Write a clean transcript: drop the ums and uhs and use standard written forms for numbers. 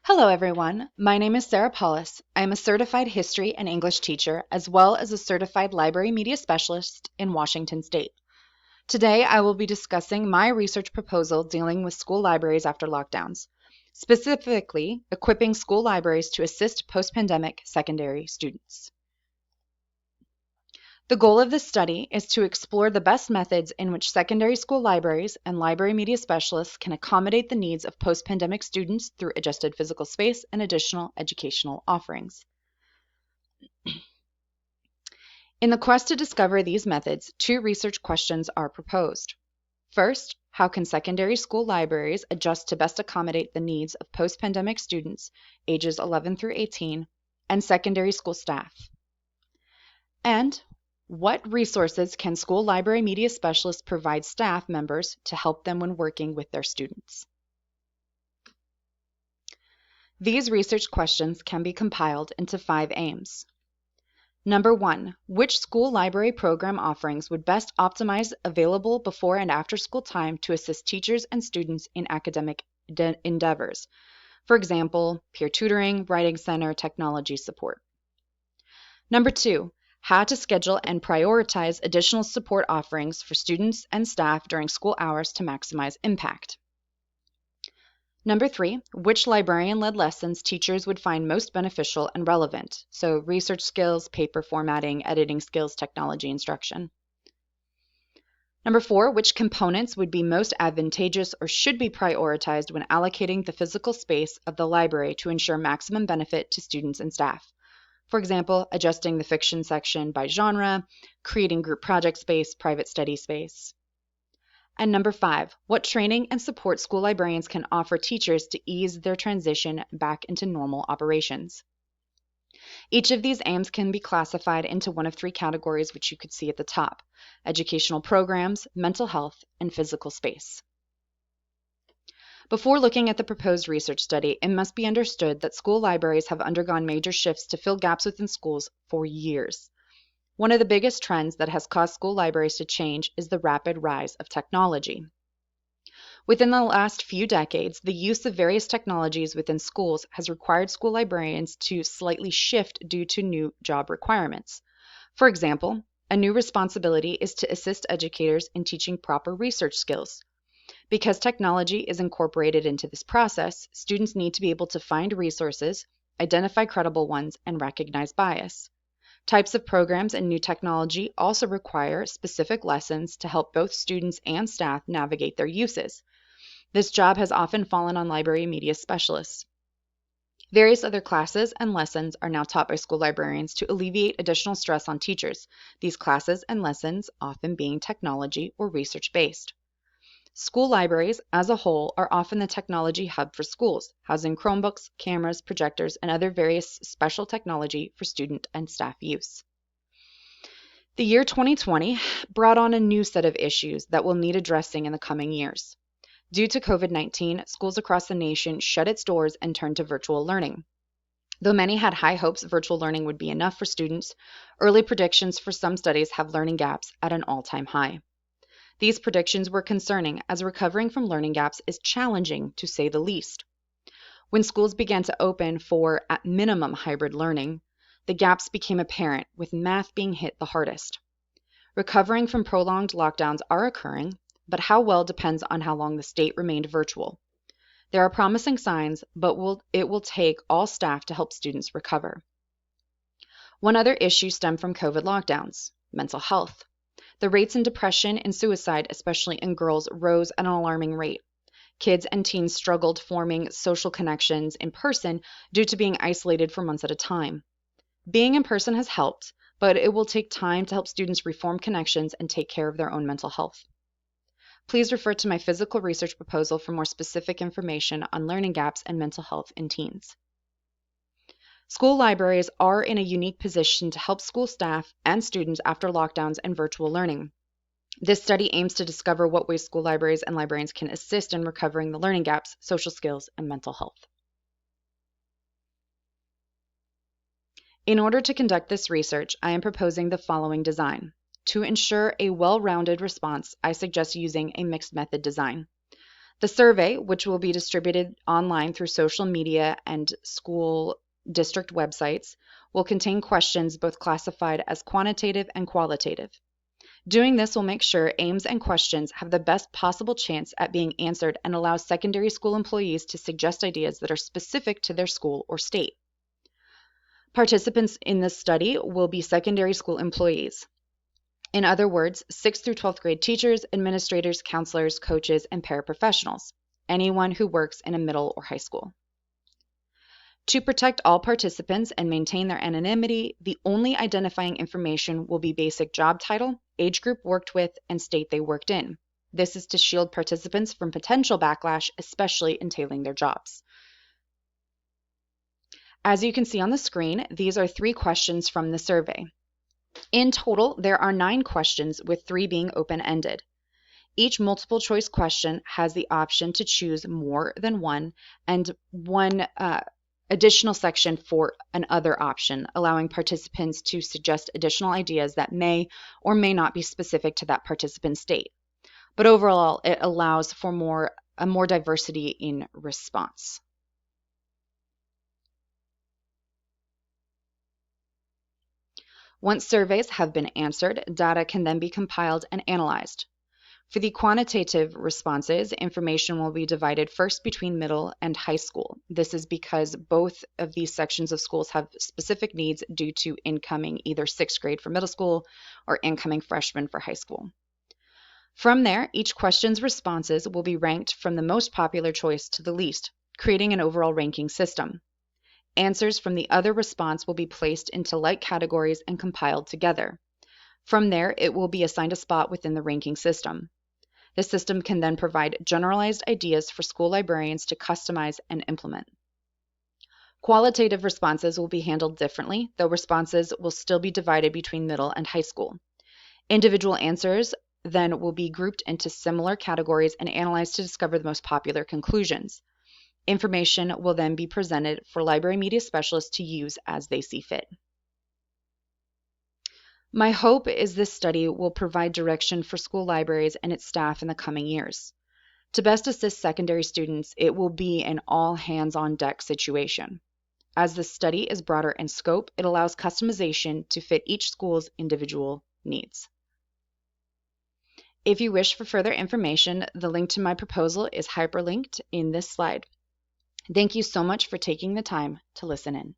Hello, everyone. My name is Sarah Paulus. I am a certified history and English teacher, as well as a certified library media specialist in Washington State. Today, I will be discussing my research proposal dealing with school libraries after lockdowns, specifically equipping school libraries to assist post-pandemic secondary students. The goal of this study is to explore the best methods in which secondary school libraries and library media specialists can accommodate the needs of post-pandemic students through adjusted physical space and additional educational offerings. In the quest to discover these methods, two research questions are proposed. First, how can secondary school libraries adjust to best accommodate the needs of post-pandemic students ages 11 through 18 and secondary school staff? And what resources can school library media specialists provide staff members to help them when working with their students? These research questions can be compiled into 5 aims. Number 1, which school library program offerings would best optimize available before and after school time to assist teachers and students in academic endeavors? For example, peer tutoring, writing center, technology support. Number 2, how to schedule and prioritize additional support offerings for students and staff during school hours to maximize impact. Number 3, which librarian-led lessons teachers would find most beneficial and relevant, so research skills, paper formatting, editing skills, technology instruction. Number 4, which components would be most advantageous or should be prioritized when allocating the physical space of the library to ensure maximum benefit to students and staff. For example, adjusting the fiction section by genre, creating group project space, private study space. And number 5, what training and support school librarians can offer teachers to ease their transition back into normal operations. Each of these aims can be classified into one of 3 categories, which you could see at the top: educational programs, mental health, and physical space. Before looking at the proposed research study, it must be understood that school libraries have undergone major shifts to fill gaps within schools for years. One of the biggest trends that has caused school libraries to change is the rapid rise of technology. Within the last few decades, the use of various technologies within schools has required school librarians to slightly shift due to new job requirements. For example, a new responsibility is to assist educators in teaching proper research skills. Because technology is incorporated into this process, students need to be able to find resources, identify credible ones, and recognize bias. Types of programs and new technology also require specific lessons to help both students and staff navigate their uses. This job has often fallen on library media specialists. Various other classes and lessons are now taught by school librarians to alleviate additional stress on teachers, these classes and lessons often being technology or research-based. School libraries, as a whole, are often the technology hub for schools, housing Chromebooks, cameras, projectors, and other various special technology for student and staff use. The year 2020 brought on a new set of issues that will need addressing in the coming years. Due to COVID-19, schools across the nation shut its doors and turned to virtual learning. Though many had high hopes virtual learning would be enough for students, early predictions for some studies have learning gaps at an all-time high. These predictions were concerning, as recovering from learning gaps is challenging, to say the least. When schools began to open for, at minimum, hybrid learning, the gaps became apparent, with math being hit the hardest. Recovering from prolonged lockdowns are occurring, but how well depends on how long the state remained virtual. There are promising signs, but it will take all staff to help students recover. One other issue stemmed from COVID lockdowns: mental health. The rates in depression and suicide, especially in girls, rose at an alarming rate. Kids and teens struggled forming social connections in person due to being isolated for months at a time. Being in person has helped, but it will take time to help students reform connections and take care of their own mental health. Please refer to my physical research proposal for more specific information on learning gaps and mental health in teens. School libraries are in a unique position to help school staff and students after lockdowns and virtual learning. This study aims to discover what ways school libraries and librarians can assist in recovering the learning gaps, social skills, and mental health. In order to conduct this research, I am proposing the following design. To ensure a well-rounded response, I suggest using a mixed method design. The survey, which will be distributed online through social media and school district websites, will contain questions both classified as quantitative and qualitative. Doing this will make sure aims and questions have the best possible chance at being answered and allows secondary school employees to suggest ideas that are specific to their school or state. Participants in this study will be secondary school employees. In other words, 6th through 12th grade teachers, administrators, counselors, coaches, and paraprofessionals, anyone who works in a middle or high school. To protect all participants and maintain their anonymity, the only identifying information will be basic job title, age group worked with, and state they worked in. This is to shield participants from potential backlash, especially entailing their jobs. As you can see on the screen, these are 3 questions from the survey. In total, there are 9 questions, with 3 being open-ended. Each multiple choice question has the option to choose more than one, and one additional section for an other option, allowing participants to suggest additional ideas that may or may not be specific to that participant's state. But overall, it allows for more diversity in response. Once surveys have been answered, data can then be compiled and analyzed. For the quantitative responses, information will be divided first between middle and high school. This is because both of these sections of schools have specific needs due to incoming either 6th grade for middle school or incoming freshmen for high school. From there, each question's responses will be ranked from the most popular choice to the least, creating an overall ranking system. Answers from the other response will be placed into like categories and compiled together. From there, it will be assigned a spot within the ranking system. The system can then provide generalized ideas for school librarians to customize and implement. Qualitative responses will be handled differently, though responses will still be divided between middle and high school. Individual answers then will be grouped into similar categories and analyzed to discover the most popular conclusions. Information will then be presented for library media specialists to use as they see fit. My hope is this study will provide direction for school libraries and its staff in the coming years. To best assist secondary students, it will be an all-hands-on-deck situation. As the study is broader in scope, it allows customization to fit each school's individual needs. If you wish for further information, the link to my proposal is hyperlinked in this slide. Thank you so much for taking the time to listen in.